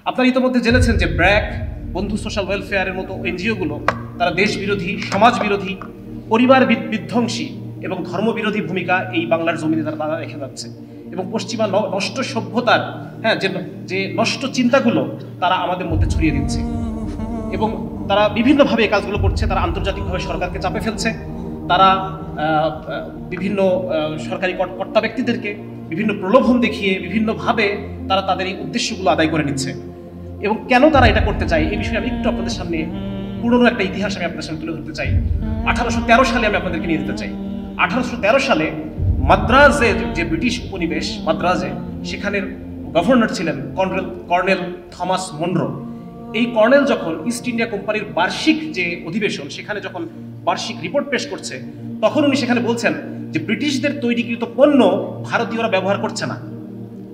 আপনারা ইতিমধ্যে জেনেছেন যে ব্র্যাক, বন্ধু সোশ্যাল ওয়েলফেয়ারের মতো এনজিওগুলো তারা দেশ বিরোধী, সমাজ বিরোধী, পরিবার বিধ্বংসী এবং ধর্মবিরোধী ভূমিকা এই বাংলার জমিনে তারা রেখে যাচ্ছে এবং পশ্চিমা নষ্ট সভ্যতার যে নষ্ট চিন্তাগুলো তারা আমাদের মধ্যে ছড়িয়ে দিচ্ছে এবং তারা বিভিন্নভাবে এই কাজগুলো করছে। তারা আন্তর্জাতিকভাবে সরকারকে চাপে ফেলছে, তারা বিভিন্ন সরকারি কর্তা ব্যক্তিদেরকে বিভিন্ন প্রলোভন দেখিয়ে বিভিন্নভাবে তারা তাদের এই উদ্দেশ্যগুলো আদায় করে নিচ্ছে। এবং কেন তারা এটা করতে চায় এই বিষয়ে আমি একটু আপনাদের সামনে পুরনো একটা ইতিহাস আমি আপনাদের সামনে তুলে ধরতে চাই। 1813 সালে আমি আপনাদেরকে নিয়ে যেতে চাই। 1813 সালে মাদ্রাজে, যে ব্রিটিশ উপনিবেশ মাদ্রাজে, সেখানের গভর্নর ছিলেন কর্নেল থমাস মনরো। এই কর্নেল যখন ইস্ট ইন্ডিয়া কোম্পানির বার্ষিক যে অধিবেশন, সেখানে যখন বার্ষিক রিপোর্ট পেশ করছে, তখন উনি সেখানে বলছেন যে ব্রিটিশদের তৈরিকৃত পণ্য ভারতীয়রা ব্যবহার করছে না।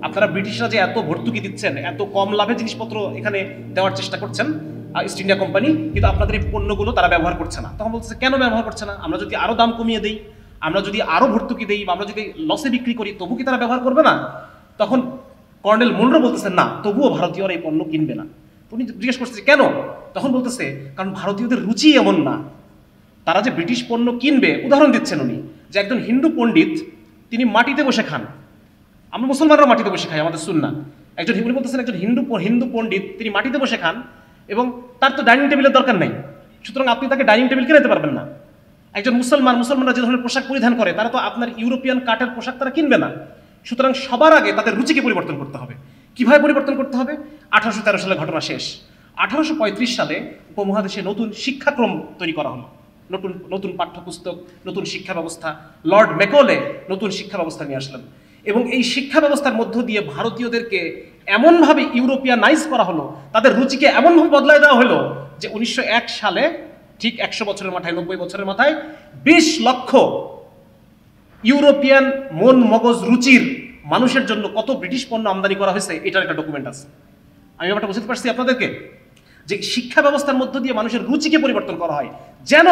আপনারা ব্রিটিশরা যে এত ভর্তুকি দিচ্ছেন, এত কম লাভে জিনিসপত্র এখানে দেওয়ার চেষ্টা করছেন ইস্ট ইন্ডিয়া কোম্পানি, কিন্তু আপনাদের এই পণ্যগুলো তারা ব্যবহার করছে না। তখন বলছে কেন ব্যবহার করছে না? আমরা যদি আরো দাম কমিয়ে দিই, আমরা যদি আরো ভর্তুকি দিই, বা আমরা যদি লসে বিক্রি করি, তবু কি তারা ব্যবহার করবে না? তখন কর্নেল মনরো বলতেছেন না, তবুও ভারতীয়রা এই পণ্য কিনবে না। উনি জিজ্ঞেস করছে কেন? তখন বলতেছে কারণ ভারতীয়দের রুচি এমন না, তারা যে ব্রিটিশ পণ্য কিনবে। উদাহরণ দিচ্ছেন উনি যে একজন হিন্দু পণ্ডিত, তিনি মাটিতে বসে খান, আমরা মুসলমানরা মাটিতে বসে খাই, আমাদের সুন্নাহ। উনি বলতেছেন একজন হিন্দু পণ্ডিত তিনি মাটিতে বসে খান এবং তার তো ডাইনিং টেবিলের দরকার নাই, সুতরাং আপনি তাকে ডাইনিং টেবিল কিনে দিতে পারবেন না। একজন মুসলমানরা যে ধরনের পোশাক পরিধান করে, তারা তো আপনার ইউরোপিয়ান কাঠের পোশাক তারা কিনবে না। সুতরাং সবার আগে তাদের রুচিকে পরিবর্তন করতে হবে। কিভাবে পরিবর্তন করতে হবে? 1813 সালে ঘটনা শেষ। 1835 সালে উপমহাদেশে নতুন শিক্ষাক্রম তৈরি করা হলো, নতুন পাঠ্যপুস্তক, নতুন শিক্ষা ব্যবস্থা। লর্ড ম্যাকলে নতুন শিক্ষা ব্যবস্থা নিয়ে আসলেন এবং এই শিক্ষা ব্যবস্থার মধ্য দিয়ে ভারতীয়দেরকে এমনভাবে ইউরোপিয়ানাইজ করা হলো, তাদের রুচিকে এমনভাবে বদলায় দেওয়া হলো যে 1901 সালে, ঠিক 100 বছরের মাথায়, 90 বছরের মাথায় 20 লক্ষ ইউরোপিয়ান মন মগজ রুচির মানুষের জন্য কত ব্রিটিশ পণ্য আমদানি করা হয়েছে, এটার একটা ডকুমেন্ট আছে। আমি ব্যাপারটা বুঝতে পারছি আপনাদেরকে, যে শিক্ষা ব্যবস্থার মধ্য দিয়ে মানুষের রুচিকে পরিবর্তন করা হয়, যেন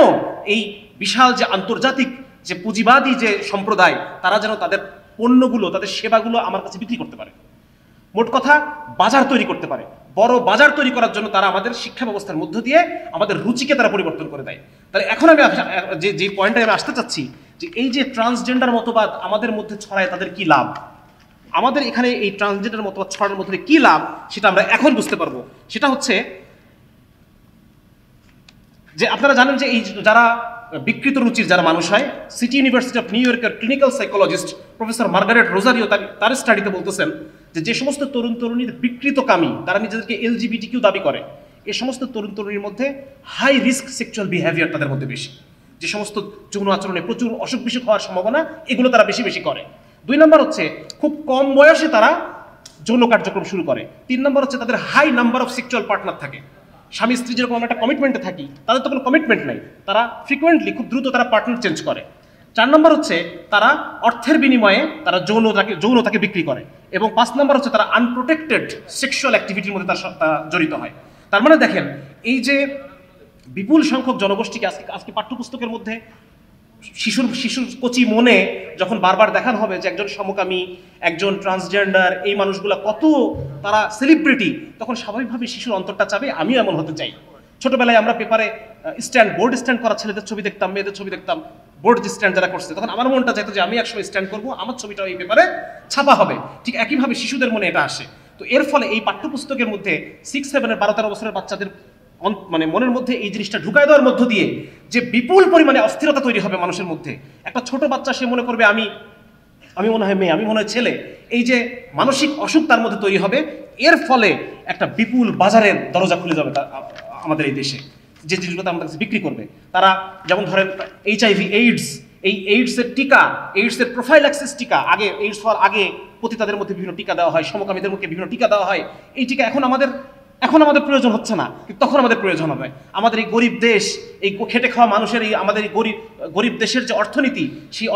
এই বিশাল যে আন্তর্জাতিক যে পুঁজিবাদী যে সম্প্রদায়, তারা যেন তাদের পণ্যগুলো, তাদের সেবাগুলো আমার কাছে বিক্রি করতে পারে। মোট কথা বাজার তৈরি করতে পারে। বড় বাজার তৈরি করার জন্য তারা আমাদের শিক্ষা ব্যবস্থার মধ্য দিয়ে আমাদের রুচিকে তারা পরিবর্তন করে দেয়। তাহলে এখন আমি যে পয়েন্টে আমি আসতে চাচ্ছি, যে এই যে ট্রান্সজেন্ডার মতবাদ আমাদের মধ্যে ছড়ায়, তাদের কি লাভ? আমাদের এখানে এই ট্রান্সজেন্ডার মতবাদ ছড়ানোর মধ্যে কি লাভ, সেটা আমরা এখন বুঝতে পারবো। সেটা হচ্ছে যে আপনারা জানেন যে এই যারা বিকৃত রুচির যারা মানুষ হয়, সিটি ইউনিভার্সিটি অফ নিউ ইয়র্কের clinical psychologist professor Margaret Rosario তার স্টাডিতে বলতেছেন যে সমস্ত তরুণ তরুণীর বিকৃতকামী, তারা নিজেদেরকে LGBTQ দাবি করে, এই সমস্ত তরুণ তরুণীর মধ্যে হাই রিস্ক সেক্সুয়াল বিহেভিয়ার তাদের মধ্যে বেশি। যে সমস্ত যৌন আচরণে প্রচুর অসুখ বিসুখ হওয়ার সম্ভাবনা, এগুলো তারা বেশি বেশি করে। 2 নম্বর হচ্ছে খুব কম বয়সে তারা যৌন কার্যক্রম শুরু করে। 3 নম্বর হচ্ছে তাদের high number of sexual partner থাকে। স্বামী স্ত্রী যেরকম আমরা একটা কমিটমেন্টে থাকি, তাদের তো কোনো কমিটমেন্ট নাই, তারা ফ্রিকোয়েন্টলি, খুব দ্রুত তারা পার্টনার চেঞ্জ করে। 4 নম্বর হচ্ছে তারা অর্থের বিনিময়ে তারা যৌনতাকে বিক্রি করে। এবং 5 নম্বর হচ্ছে তারা আনপ্রোটেক্টেড সেক্সুয়াল অ্যাক্টিভিটির মধ্যে তারা জড়িত হয়। তার মানে দেখেন, এই যে বিপুল সংখ্যক জনগোষ্ঠীকে আজকে পাঠ্যপুস্তকের মধ্যে শিশুর কচি মনে যখন বারবার দেখানো হবে যে একজন সমকামী, একজন ট্রান্সজেন্ডার, এই মানুষগুলা কত তারা সেলিব্রিটি, তখন স্বাভাবিকভাবে শিশুর অন্তরটা চাবে আমিও এমন হতে চাই। ছোটবেলায় আমরা পেপারে বোর্ড স্ট্যান্ড করা ছেলেদের ছবি দেখতাম, মেয়েদের ছবি দেখতাম, বোর্ড স্ট্যান্ড যারা করছে, তখন আমার মনটা চাইতো যে আমি একসময় স্ট্যান্ড করবো, আমার ছবিটাও এই পেপারে ছাপা হবে। ঠিক একইভাবে শিশুদের মনে এটা আসে। তো এর ফলে এই পাঠ্যপুস্তকের মধ্যে 6, 7, 12, 13 বছরের বাচ্চাদের মনের মধ্যে এই জিনিসটা ঢুকায় দেওয়ার মধ্য দিয়ে যে বিপুল পরিমাণে অস্থিরতা তৈরি হবে মানুষের মধ্যে। একটা ছোট বাচ্চা সে মনে করবে আমি মনে হয় মেয়ে, আমি মনে হয় ছেলে। এই যে মানসিক অসুখ তার মধ্যে তৈরি হবে, এর ফলে একটা বিপুল বাজারের দরজা খুলে যাবে আমাদের এই দেশে, যে জিনিসগুলো আমাদের কাছে বিক্রি করবে। তারা যেমন ধরেন HIV, এইডস, এই এইডসের টিকা, এইডসের প্রোফাইল্যাক্সিস টিকা, আগে এইডস হওয়ার আগে পতিতাদের মধ্যে বিভিন্ন টিকা দেওয়া হয়, সমকামীদের মধ্যে বিভিন্ন টিকা দেওয়া হয়। এই টিকা এখন আমাদের প্রয়োজন হচ্ছে না, কিন্তু তখন আমাদের প্রয়োজন হবে। আমাদের এই গরিব দেশ, এই খেটে খাওয়া মানুষের এই আমাদের এই গরিব দেশের যে অর্থনীতি, সেই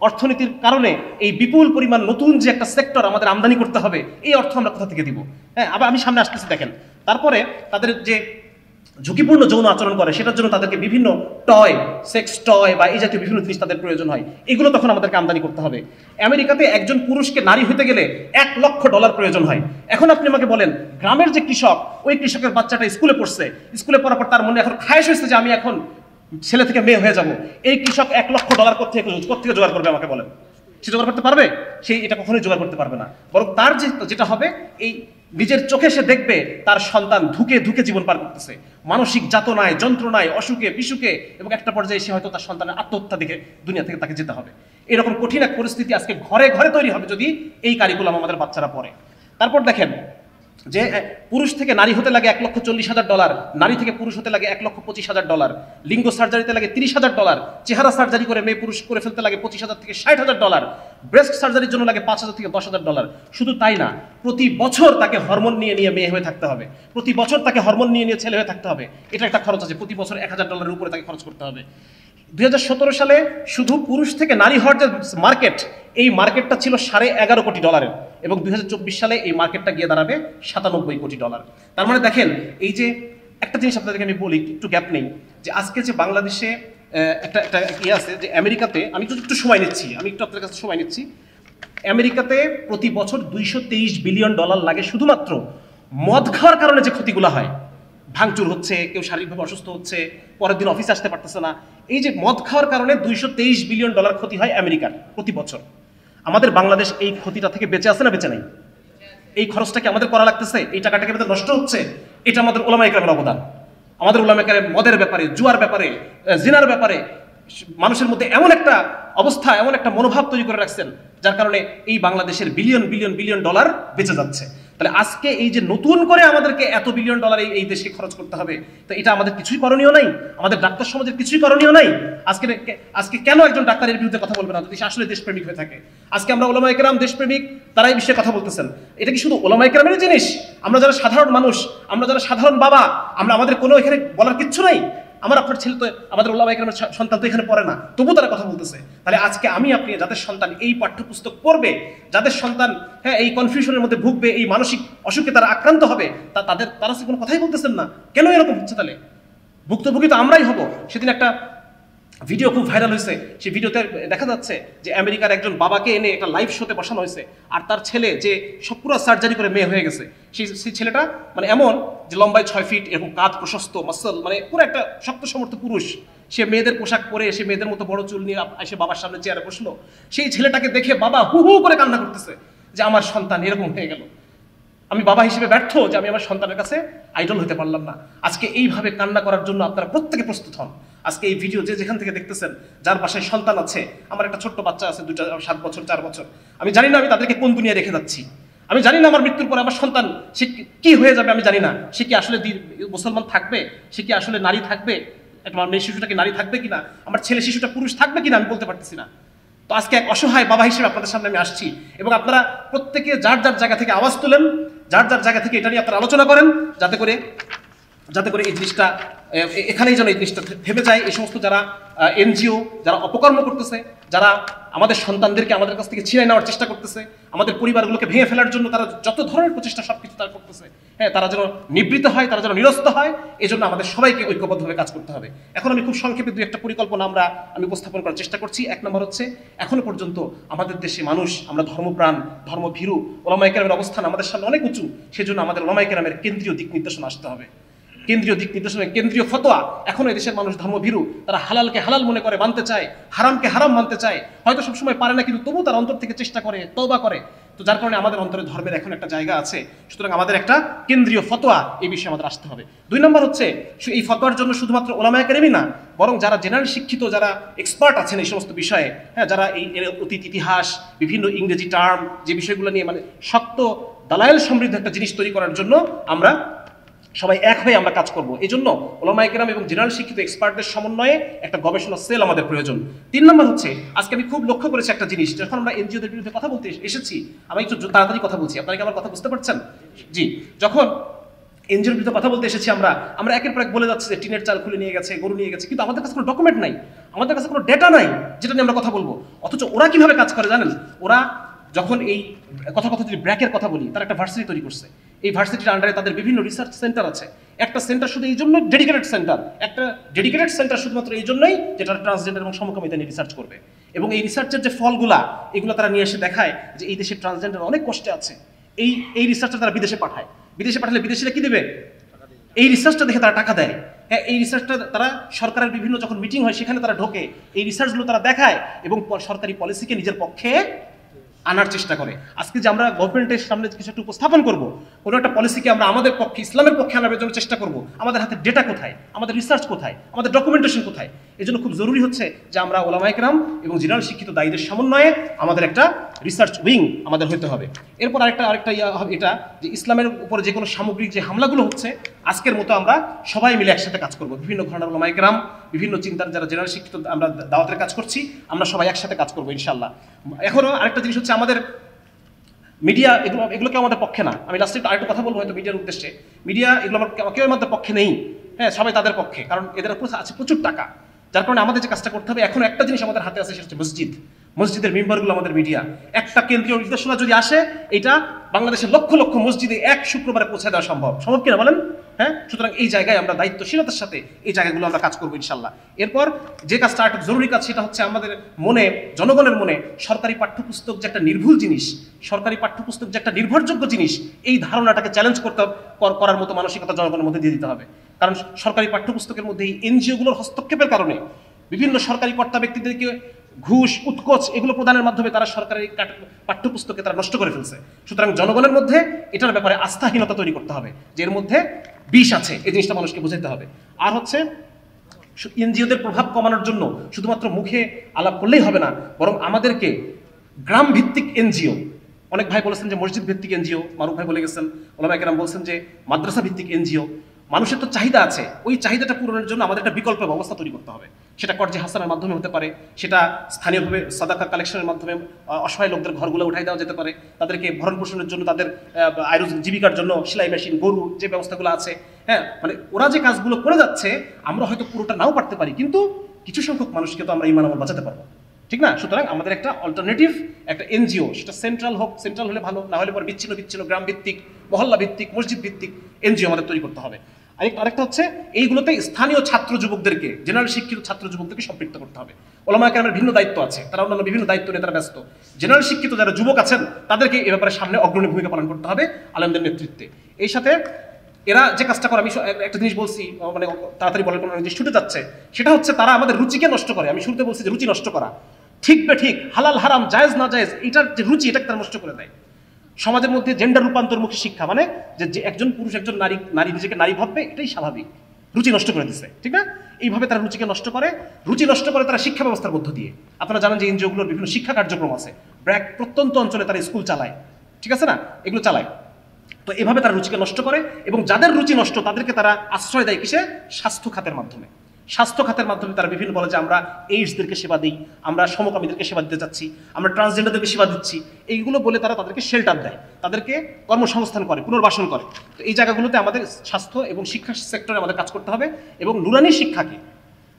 অর্থনীতির কারণে এই বিপুল পরিমাণ নতুন যে একটা সেক্টর আমাদের আমদানি করতে হবে, এই অর্থ আমরা কোথা থেকে দিব? হ্যাঁ, আবার আমি সামনে আসতেছি দেখেন। তারপরে তাদের যে ঝুঁকিপূর্ণ যৌন আচরণ করে, সেটার জন্য তাদেরকে বিভিন্ন টয়, সেক্স টয় বা এই জাতীয় বিভিন্ন জিনিস তাদের প্রয়োজন হয়, এগুলো তখন আমাদেরকে আমদানি করতে হবে। আমেরিকাতে একজন পুরুষকে নারী হতে গেলে $1,00,000 প্রয়োজন হয়। এখন আপনি আমাকে বলেন, গ্রামের যে কৃষক, ওই কৃষকের বাচ্চাটা স্কুলে পড়ছে, স্কুলে পড়ার পর তার মনে এখন খায়েশ হয়েছে যে আমি এখন ছেলে থেকে মেয়ে হয়ে যাব, এই কৃষক $1,00,000 কোথেকে জোগাড় করবে আমাকে বলেন? সে জোগাড় করতে পারবে? সেই এটা কখনোই জোগাড় করতে পারবে না। বরং তার যেটা হবে, এই নিজের চোখে সে দেখবে তার সন্তান ধুকে ধুকে জীবন পার করতেছে, মানসিক যাতনায়, যন্ত্রণায়, অসুখে বিসুখে, এবং একটা পর্যায়ে সে হয়তো তার সন্তানের আত্মহত্যা দিকে দুনিয়া থেকে তাকে যেতে হবে। এরকম কঠিন এক পরিস্থিতি আজকে ঘরে ঘরে তৈরি হবে যদি এই কারিকুলাম আমাদের বাচ্চারা পড়ে। তারপর দেখেন যে পুরুষ থেকে নারী হতে লাগে $1,40,000, নারী থেকে পুরুষ হতে লাগে $1,25,000, লিঙ্গ সার্জারিতে লাগে $30,000, চেহারা সার্জারি করে মেয়ে পুরুষ করে ফেলতে লাগে $25,000 থেকে $60,000, ব্রেস্ট সার্জারির জন্য লাগে $5,000 থেকে $10,000। শুধু তাই না, প্রতি বছর তাকে হরমোন নিয়ে নিয়ে মেয়ে হয়ে থাকতে হবে, প্রতি বছর তাকে হরমোন নিয়ে নিয়ে ছেলে হয়ে থাকতে হবে। এটা একটা খরচ আছে, প্রতি বছর $1,000 উপরে তাকে খরচ করতে হবে। 2017 সালে শুধু পুরুষ থেকে নারী হওয়ার যে মার্কেট, এই মার্কেটটা ছিল $11.5 কোটি, এবং 2024 সালে এই মার্কেটটা গিয়ে দাঁড়াবে $97 কোটি। তার মানে দেখেন, এই যে একটা জিনিস আপনাদেরকে আমি বলি, একটু গ্যাপ নেই, যে আজকে যে বাংলাদেশে একটা একটা ইয়ে আছে যে আমেরিকাতে, আমি একটু সময় নিচ্ছি, আমি একটু আপনাদের কাছে সময় নিচ্ছি, আমেরিকাতে প্রতি বছর $223 বিলিয়ন লাগে শুধুমাত্র মদ খাওয়ার কারণে যে ক্ষতিগুলো হয়, ভাঙচুর হচ্ছে, কেউ শারীরিকভাবে অসুস্থ হচ্ছে, পরের দিন অফিসে আসতে পারতেছে না, এই যে মদ খাওয়ার কারণে $223 বিলিয়ন ক্ষতি হয় আমেরিকার প্রতি বছর। আমাদের বাংলাদেশ এই ক্ষতিটা থেকে বেঁচে আছে না বেঁচে নাই? এই খরচটাকে আমাদের করা লাগতেছে, এই টাকাটাকে আমাদের নষ্ট হচ্ছে, এটা আমাদের ওলামায়ে কেরামের অবদান। আমাদের ওলামায়ে কেরাম মদের ব্যাপারে, জুয়ার ব্যাপারে, জিনার ব্যাপারে মানুষের মধ্যে এমন একটা অবস্থা, এমন একটা মনোভাব তৈরি করে রাখছেন, যার কারণে এই বাংলাদেশের বিলিয়ন বিলিয়ন বিলিয়ন ডলার বেঁচে যাচ্ছে। তাহলে আজকে এই যে নতুন করে আমাদেরকে এত বিলিয়ন ডলার এই দেশে খরচ করতে হবে, তো এটা আমাদের কিছুই করণীয় নাই, আমাদের ডাক্তার সমাজের কিছুই করণীয় নাই। আজকে কেন একজন ডাক্তারের বিরুদ্ধে কথা বলবে না যদি সে আসলে দেশপ্রেমিক হয়ে থাকে? আজকে আমরা ওলামায়ে কেরাম দেশপ্রেমিক, তারা এই বিষয়ে কথা বলতেছেন। এটা কি শুধু ওলামায়ে কেরামের জিনিস? আমরা যারা সাধারণ মানুষ, আমরা যারা সাধারণ বাবা, আমাদের কোনো এখানে বলার কিচ্ছু নাই? আপনার ছেলে তো, আমাদের ওলামায়ে কেরামের সন্তান তো এখানে পড়ে না, তবু তারা কথা বলতেছে। তাহলে আজকে আমি আপনি যাদের সন্তান এই পাঠ্যপুস্তক পড়বে, যাদের সন্তান এই কনফিউশনের মধ্যে ভুগবে, এই মানসিক অসুখে তারা আক্রান্ত হবে, তারা কোনো কথাই বলতেছেন না। কেন এরকম হচ্ছে? তাহলে ভুক্তভোগী তো আমরাই হব। সেদিন একটা ভিডিও খুব ভাইরাল হয়েছে, সেই ভিডিওতে দেখা যাচ্ছে যে আমেরিকার একজন বাবাকে এনে একটা লাইভ শোতে বসানো হয়েছে, আর তার ছেলে যে সব পুরো সার্জারি করে মেয়ে হয়ে গেছে, সেই ছেলেটা মানে এমন যে লম্বায় 6 ফিট, এরকম কাঁধ প্রশস্ত, মাসল, মানে পুরো একটা শক্ত সমর্থ পুরুষ। সে মেয়েদের পোশাক পরে, সে মেয়েদের মতো বড় চুল নিয়ে এসে বাবার সামনে চেয়ারে বসলো। সেই ছেলেটাকে দেখে বাবা হু হু করে কান্না করতেছে যে আমার সন্তান এরকম হয়ে গেল, আমি বাবা হিসেবে ব্যর্থ যে আমি আমার সন্তানের কাছে আইডল হতে পারলাম না। আজকে এইভাবে কান্না করার জন্য আপনারা প্রত্যেকে প্রস্তুত হন। আজকে এই ভিডিও যে যেখান থেকে দেখতেছেন, যার বাসায় সন্তান আছে, আমার একটা ছোট্ট বাচ্চা আছে, 7 বছর 4 বছর, আমি জানি না আমি তাদেরকে কোন দুনিয়া রেখে যাচ্ছি। আমি জানি না আমার মৃত্যুর পরে আমার সন্তান সে কি হয়ে যাবে, আমি জানি না। সে কি আসলে মুসলমান থাকবে, সে কি আসলে নারী থাকবে, আমার মেয়ে শিশুটা কি নারী থাকবে কিনা, আমার ছেলে শিশুটা পুরুষ থাকবে কিনা, আমি বলতে পারতেছি না। তো আজকে এক অসহায় বাবা হিসেবে আপনাদের সামনে আমি আসছি, এবং আপনারা প্রত্যেকে যার যার জায়গা থেকে আওয়াজ তুলেন, যার যার জায়গা থেকে এটা নিয়ে আপনারা আলোচনা করেন, যাতে করে এই জিনিসটা এখানেই যেন এই জিনিসটা থেমে যায়। এই সমস্ত যারা এনজিও, যারা অপকর্ম করতেছে, যারা আমাদের সন্তানদেরকে আমাদের কাছ থেকে ছিনিয়ে নেওয়ার চেষ্টা করতেছে, আমাদের পরিবারগুলোকে ভেঙে ফেলার জন্য তারা যত ধরনের প্রচেষ্টা সবকিছু তারা করতেছে, তারা যেন নিবৃত হয়, তারা যেন নিরস্ত হয়, এই জন্য আমাদের সবাইকে ঐক্যবদ্ধভাবে কাজ করতে হবে। এখন আমি খুব সংক্ষেপে 2-1টা পরিকল্পনা আমি উপস্থাপন করার চেষ্টা করছি। 1 নম্বর হচ্ছে, এখনো পর্যন্ত আমাদের দেশে মানুষ, আমরা ধর্মপ্রাণ, ধর্মভীরু, ওলামায়ে কেরামের অবস্থান আমাদের সামনে অনেক উঁচু, সেজন্য আমাদের ওলামায়ে কেরামের কেন্দ্রীয় দিক নির্দেশনা আসতে হবে। কেন্দ্রীয় দিক নির্দেশনা, কেন্দ্রীয় ফতোয়া। এখন এই দেশের মানুষ ধর্মভীরু, তারা হালালকে হালাল মনে করে মানতে চায়, হারামকে হারাম মানতে চায়, হয়তো সবসময় পারে না, কিন্তু তবু তারা অন্তর থেকে চেষ্টা করে, তওবা করে। তো যার কারণে আমাদের অন্তরে ধর্মের এখন একটা জায়গা আছে, সুতরাং আমাদের একটা কেন্দ্রীয় ফতোয়া এই বিষয়ে আমাদের আসতে হবে। 2 নম্বর হচ্ছে, এই ফতোয়ার জন্য শুধুমাত্র ওলামায়ে কেরামই না, বরং যারা জেনারেল শিক্ষিত, যারা এক্সপার্ট আছেন এই সমস্ত বিষয়ে, যারা এই অতীত ইতিহাস, বিভিন্ন ইংরেজি টার্ম, যে বিষয়গুলো নিয়ে মানে শক্ত দালায়েল সমৃদ্ধ একটা জিনিস তৈরি করার জন্য আমরা সবাই এক হয়ে আমরা কাজ করব। এই জন্য ওলামায়ে কেরাম এবং জেনারেল শিক্ষিত এক্সপার্টদের সমন্বয়ে একটা গবেষণা সেল আমাদের প্রয়োজন। 3 নম্বর হচ্ছে, আজকে আমি খুব লক্ষ্য করেছি একটা জিনিস, যখন আমরা এনজিওদের বিরুদ্ধে কথা বলতে এসেছি, আমি একটু তাড়াতাড়ি কথা বলছি, আপনারা কি আমার কথা বুঝতে পারছেন? জি, যখন এনজিওর বিরুদ্ধে কথা বলতে এসেছি, আমরা একের পর এক বলে যাচ্ছি যে টিনের চাল খুলে নিয়ে গেছে, গরু নিয়ে গেছে, কিন্তু আমাদের কাছে কোনো ডকুমেন্ট নাই, আমাদের কাছে কোনো ডেটা নাই যেটা নিয়ে আমরা কথা বলবো। অথচ ওরা কিভাবে কাজ করে জানেন? ওরা যখন এই কথা যদি ব্র্যাকের কথা বলি, তারা একটা ভার্সিটি তৈরি করছে। এই ভার্সিটির আন্ডারে তাদের বিভিন্ন রিসার্চ সেন্টার আছে। একটা সেন্টার শুধু এই জন্য ডেডিকেটেড সেন্টার, একটা ডেডিকেটেড সেন্টার শুধুমাত্র এই জন্যই যেটা ট্রান্সজেন্ডার এবং সমকামিতা নিয়ে রিসার্চ করবে, এবং এই রিসার্চের যে ফলগুলা এগুলো তারা নিয়ে এসে দেখায় যে এই দেশের ট্রান্সজেন্ডার অনেক কষ্টে আছে। এই রিসার্চটা তারা বিদেশে পাঠায়, বিদেশে পাঠালে বিদেশিরা কি দেবে? এই রিসার্চটা দেখে তারা টাকা দেয়। হ্যাঁ, এই রিসার্চটা তারা সরকারের বিভিন্ন যখন মিটিং হয় সেখানে তারা ঢোকে, এই রিসার্চগুলো তারা দেখায় এবং সরকারি পলিসিকে নিজের পক্ষে আনার চেষ্টা করে। আজকে যে আমরা গভর্নমেন্টের সামনে কিছু একটা উপস্থাপন করব, কোনো একটা পলিসিকে আমরা আমাদের পক্ষে, ইসলামের পক্ষে আনার জন্য চেষ্টা করব, আমাদের হাতে ডেটা কোথায়, আমাদের রিসার্চ কোথায়, আমাদের ডকুমেন্টেশন কোথায়? এই জন্য খুব জরুরি হচ্ছে যে আমরা ওলামায়ে কেরাম এবং জেনারেল শিক্ষিত দায়ীদের সমন্বয়ে আমাদের একটা রিসার্চ উইং আমাদের হতে হবে। এরপর আরেকটা এটা যে ইসলামের উপরে যে কোনো সামগ্রিক যে হামলাগুলো হচ্ছে, আজকের মতো আমরা সবাই মিলে একসাথে কাজ করব। বিভিন্ন ঘরানার ওলামায়ে কেরাম, বিভিন্ন চিন্তার যারা জেনারেল শিক্ষিত আমরা দাওয়াতের কাজ করছি, আমরা সবাই একসাথে কাজ করবো ইনশাআল্লাহ। এখনো আরেকটা জিনিস হচ্ছে আমাদের মিডিয়া, এগুলোকে আমাদের পক্ষে না। আমি লাস্টে আরেকটা কথা বলবো হয়তো মিডিয়ার উদ্দেশ্যে। মিডিয়া এগুলো কেউ আমাদের পক্ষে নেই, হ্যাঁ, সবাই তাদের পক্ষে, কারণ এদের উপর আছে প্রচুর টাকা। যার কারণে আমাদের যে কাজটা করতে হবে, এখন একটা জিনিস আমাদের হাতে আছে, সেটা হচ্ছে মসজিদের মেম্বারগুলো আমাদের মিডিয়া। একটা কেন্দ্রীয় নির্দেশনা যদি আসে, এটা বাংলাদেশের লক্ষ লক্ষ মসজিদে এক শুক্রবারে পৌঁছে দেওয়া সম্ভব কিনা বলেন? হ্যাঁ, সুতরাং এই জায়গায় আমরা দায়িত্বশীলতার সাথে এই জায়গাগুলো আমরা কাজ করবো ইনশাল্লাহ। এরপর যে কাজটা একটা জরুরি কাজ, সেটা হচ্ছে আমাদের মনে, জনগণের মনে সরকারি পাঠ্যপুস্তক যে একটা নির্ভুল জিনিস, সরকারি পাঠ্যপুস্তক যে একটা নির্ভরযোগ্য জিনিস, এই ধারণাটাকে চ্যালেঞ্জ করার মতো মানসিকতা জনগণের মধ্যে দিয়ে দিতে হবে। কারণ সরকারি পাঠ্যপুস্তকের মধ্যে এই এনজিওগুলোর হস্তক্ষেপের কারণে বিভিন্ন সরকারি কর্তা ব্যক্তিদেরকে ঘুষ, উৎকোচ এগুলো প্রদানের মাধ্যমে তারা সরকারি পাঠ্যপুস্তকে তারা নষ্ট করে ফেলছে। সুতরাং জনগণের মধ্যে এটার ব্যাপারে আস্থাহীনতা তৈরি করতে হবে, যে এর মধ্যে বিষ আছে, এই জিনিসটা মানুষকে বোঝাতে হবে। আর হচ্ছে এনজিওদের প্রভাব কমানোর জন্য শুধুমাত্র মুখে আলাপ করলেই হবে না, বরং আমাদেরকে গ্রাম ভিত্তিক এনজিও, অনেক ভাই বলেছেন যে মসজিদ ভিত্তিক এনজিও, মারুফ ভাই বলে গেছেন, ওলামায়ে কেরাম বলছেন যে মাদ্রাসা ভিত্তিক এনজিও। মানুষের তো চাহিদা আছে, ওই চাহিদাটা পূরণের জন্য আমাদের একটা বিকল্প ব্যবস্থা তৈরি করতে হবে। সেটা কর্জে হাসানের মাধ্যমে হতে পারে, সেটা স্থানীয়ভাবে সাদাকা কালেকশনের মাধ্যমে অসহায় লোকদের ঘরগুলো উঠাই দেওয়া যেতে পারে, তাদেরকে ভরণ পোষণের জন্য, তাদের জীবিকার জন্য সেলাই মেশিন, গরু, যে ব্যবস্থাগুলো আছে, হ্যাঁ, মানে ওরা যে কাজগুলো করে যাচ্ছে আমরা হয়তো পুরোটা নাও পারতে পারি, কিন্তু কিছু সংখ্যক মানুষকে তো আমরা ইমান আমল বাঁচাতে পারবো, ঠিক না? সুতরাং আমাদের একটা অল্টারনেটিভ একটা এনজিও, সেটা সেন্ট্রাল হোক, সেন্ট্রাল হলে ভালো, না হলে পরে বিচ্ছিন্ন গ্রাম ভিত্তিক, মহল্লা ভিত্তিক, মসজিদ ভিত্তিক এনজিও আমাদের তৈরি করতে হবে। আরেকটা হচ্ছে এইগুলোতে স্থানীয় ছাত্র যুবকদেরকে, জেনারেল শিক্ষিত ছাত্র যুবকদেরকে সম্পৃক্ত করতে হবে। ওলামায়ে কেরামের ভিন্ন দায়িত্ব আছে, তারা অন্যান্য বিভিন্ন দায়িত্ব নিয়ে তারা ব্যস্ত। জেনারেল শিক্ষিত যারা যুবক আছেন তাদেরকে এ ব্যাপারে সামনে অগ্রণী ভূমিকা পালন করতে হবে আলেমদের নেতৃত্বে। এই সাথে এরা যে কাজটা করে, আমি একটা জিনিস বলছি, মানে তাড়াতাড়ি বলার কোনো জিনিস ছুটে যাচ্ছে, সেটা হচ্ছে তারা আমাদের রুচিকে নষ্ট করে। আমি শুরুতে বলছি যে রুচি নষ্ট করা, ঠিক বে ঠিক, হালাল হারাম, জায়েজ না জায়েজ, এটার যে রুচি, এটাকে তারা নষ্ট করে দেয়। সমাজের মধ্যে জেন্ডার রূপান্তরমুখী শিক্ষা, মানে যে একজন পুরুষ একজন নারী নিজেকে নারী ভাববে, এটাই স্বাভাবিক, রুচি নষ্ট করে দিচ্ছে, ঠিক না? এইভাবে তারা রুচি নষ্ট করে তারা শিক্ষা ব্যবস্থার মধ্য দিয়ে। আপনারা জানেন যে এনজিওগুলোর বিভিন্ন শিক্ষা কার্যক্রম আছে, ব্র্যাক প্রত্যন্ত অঞ্চলে তারা স্কুল চালায়, ঠিক আছে না, এগুলো চালায়। তো এভাবে তারা রুচিকে নষ্ট করে, এবং যাদের রুচি নষ্ট তাদেরকে তারা আশ্রয় দেয় কিসে? স্বাস্থ্য খাতের মাধ্যমে। স্বাস্থ্য খাতের মাধ্যমে তারা বিভিন্ন বলে যে আমরা এইডসদেরকে সেবা দিই, আমরা সমকামীদেরকে সেবা দিতে চাচ্ছি, আমরা ট্রান্সজেন্ডারদেরকে সেবা দিচ্ছি, এইগুলো বলে তারা তাদেরকে শেল্টার দেয়, তাদেরকে কর্মসংস্থান করে, পুনর্বাসন করে। তো এই জায়গাগুলোতে আমাদের স্বাস্থ্য এবং শিক্ষা সেক্টরে আমাদের কাজ করতে হবে। এবং নুরানি শিক্ষাকে,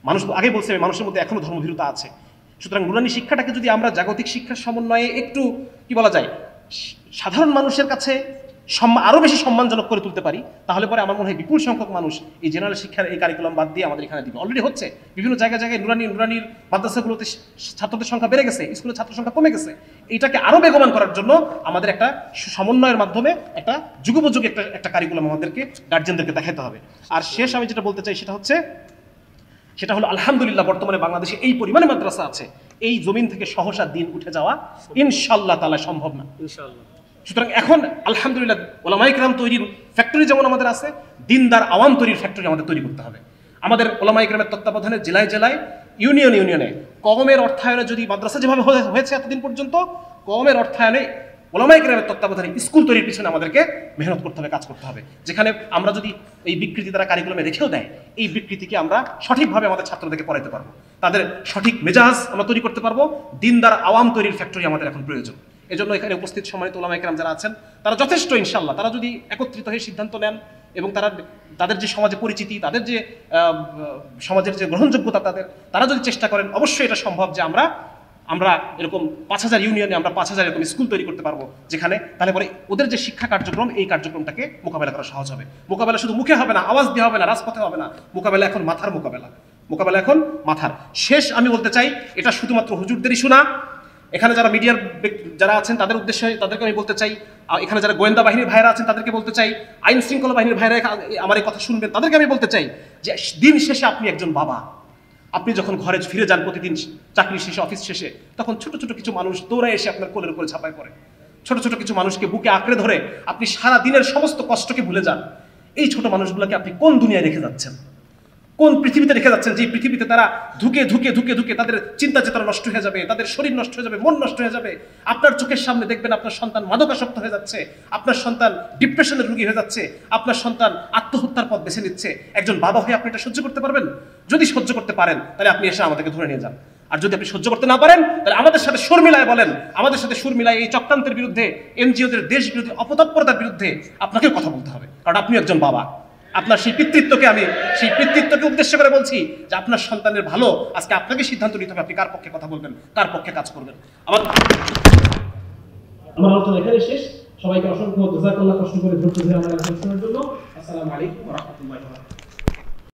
মানুষ আগে বলছে মানুষের মধ্যে এখনো ধর্মভীরতা আছে, সুতরাং নুরানি শিক্ষাটাকে যদি আমরা জাগতিক শিক্ষার সমন্বয়ে একটু কি বলা যায়, সাধারণ মানুষের কাছে আরো বেশি সম্মানজনক করে তুলতে পারি, তাহলে পরে আমার মনে হয় বিপুল সংখ্যক মানুষ এই জেনারেল শিক্ষার এই কারিকুলাম বাদ দিয়ে আমাদের এখানে দিবে। অলরেডি হচ্ছে, বিভিন্ন জায়গায় নুরানির মাদ্রাসাগুলোতে ছাত্রদের সংখ্যা বেড়ে গেছে, স্কুলের ছাত্র সংখ্যা কমে গেছে। এইটাকে আরো বেগবান করার জন্য আমাদের একটা সমন্বয়ের মাধ্যমে একটা যুগোপযোগী একটা কারিকুলাম আমাদেরকে গার্জিয়ানদেরকে দেখাতে হবে। আর শেষ আমি যেটা বলতে চাই সেটা হলো আলহামদুলিল্লাহ বর্তমানে বাংলাদেশে এই পরিমাণে মাদ্রাসা আছে, এই জমিন থেকে সহসা দিন উঠে যাওয়া ইনশাআল্লাহ তাআলা সম্ভব না, ইনশাআল্লাহ। সুতরাং এখন আলহামদুলিল্লাহ ওলামায়ে কেরাম তৈরির ফ্যাক্টরি যেমন আমাদের আছে, দিনদার আওয়াম তৈরির ফ্যাক্টরি আমাদের তৈরি করতে হবে। আমাদের ওলামায়ে কেরামের তত্ত্বাবধানে জেলায় জেলায়, ইউনিয়নে কওমের অর্থায়নে, যদি মাদ্রাসা যেভাবে হয়েছে এতদিন পর্যন্ত, কওমের অর্থায়নে ওলামায়ে কেরামের তত্ত্বাবধানে স্কুল তৈরির পিছনে আমাদেরকে মেহনত করতে হবে, কাজ করতে হবে। যেখানে আমরা যদি এই বিকৃতি তারা কারিকুলামে রেখেও দেয়, এই বিকৃতিকে আমরা সঠিকভাবে আমাদের ছাত্রদেরকে পড়াইতে পারবো, তাদের সঠিক মেজাজ আমরা তৈরি করতে পারবো। দিনদার আওয়াম তৈরির ফ্যাক্টরি আমাদের এখন প্রয়োজন। এজন্য এখানে উপস্থিত সম্মানিত ওলামায়ে কেরাম যারা আছেন তারা যথেষ্ট, ইনশাআল্লাহ, তারা যদি একত্রিত হয়ে সিদ্ধান্ত নেন এবং তাদের যে সমাজে পরিচিতি, তাদের যে সমাজের যে গ্রহণযোগ্যতা, তারা যদি চেষ্টা করেন, অবশ্যই এটা সম্ভব যে আমরা এরকম 5000 ইউনিয়নে আমরা 5000 এরকম স্কুল তৈরি করতে পারবো, যেখানে তাহলে পরে ওদের যে শিক্ষা কার্যক্রম, এই কার্যক্রমটাকে মোকাবেলা করা সহজ হবে। মোকাবেলা শুধু মুখে হবে না, আওয়াজ দিয়ে হবে না, রাজপথে হবে না, মোকাবেলা এখন মাথার মোকাবেলা এখন মাথার। শেষ আমি বলতে চাই, এটা শুধুমাত্র হুজুরদেরই শোনা, এখানে যারা মিডিয়ার যারা আছেন তাদের উদ্দেশ্যে তাদেরকে আমি বলতে চাই, এখানে যারা গোয়েন্দা বাহিনীর ভাইরা আছেন তাদেরকে বলতে চাই, আইন শৃঙ্খলা বাহিনীর ভাইরা আমার এই কথা শুনবেন তাদেরকে আমি বলতে চাই যে দিন শেষে আপনি একজন বাবা। আপনি যখন ঘরে ফিরে যান প্রতিদিন চাকরি শেষে, অফিস শেষে, তখন ছোট ছোট কিছু মানুষ দৌড়ায় এসে আপনার কোলের উপরে ঝাঁপায় পড়ে, ছোট ছোট কিছু মানুষকে বুকে আঁকড়ে ধরে আপনি সারা দিনের সমস্ত কষ্টকে ভুলে যান। এই ছোট মানুষগুলোকে আপনি কোন দুনিয়ায় রেখে যাচ্ছেন, কোন পৃথিবীতে রেখে যাচ্ছেন, যে পৃথিবীতে তারা ধুকে ধুকে ধুকে ধুকে তাদের চিন্তা চেতনা নষ্ট হয়ে যাবে, তাদের শরীর নষ্ট হয়ে যাবে, মন নষ্ট হয়ে যাবে। আপনার চোখের সামনে দেখবেন আপনার সন্তান মাদকাসক্ত হয়ে যাচ্ছে, আপনার সন্তান ডিপ্রেশনের রোগী হয়ে যাচ্ছে, আপনার সন্তান আত্মহত্যার পথ বেছে নিচ্ছে। একজন বাবা হয়ে আপনি এটা সহ্য করতে পারবেন? যদি সহ্য করতে পারেন তাহলে আপনি এসে আমাদেরকে ধরে নিয়ে যান, আর যদি আপনি সহ্য করতে না পারেন তাহলে আমাদের সাথে সুর মিলায় বলেন, আমাদের সাথে সুর মিলায় এই চক্রান্তের বিরুদ্ধে, এনজিওদের দেশ বিরোধী অপতৎপরতার বিরুদ্ধে আপনাকেও কথা বলতে হবে, কারণ আপনি একজন বাবা। আপনার সেই পিতৃত্বকে উদ্দেশ্য করে বলছি যে আপনার সন্তানের ভালো আজকে আপনাকে সিদ্ধান্ত নিতে হবে, আপনি কার পক্ষে কথা বলবেন, কার পক্ষে কাজ করবেন। আমার আলোচনা এখানে শেষ। সবাইকে অসংখ্য জাযাকাল্লাহ, কষ্ট করে ধৈর্য ধরে আমার আলোচনা শোনার জন্য। আসসালামু আলাইকুম ওয়া রাহমাতুল্লাহি ওয়া বারাকাতুহু।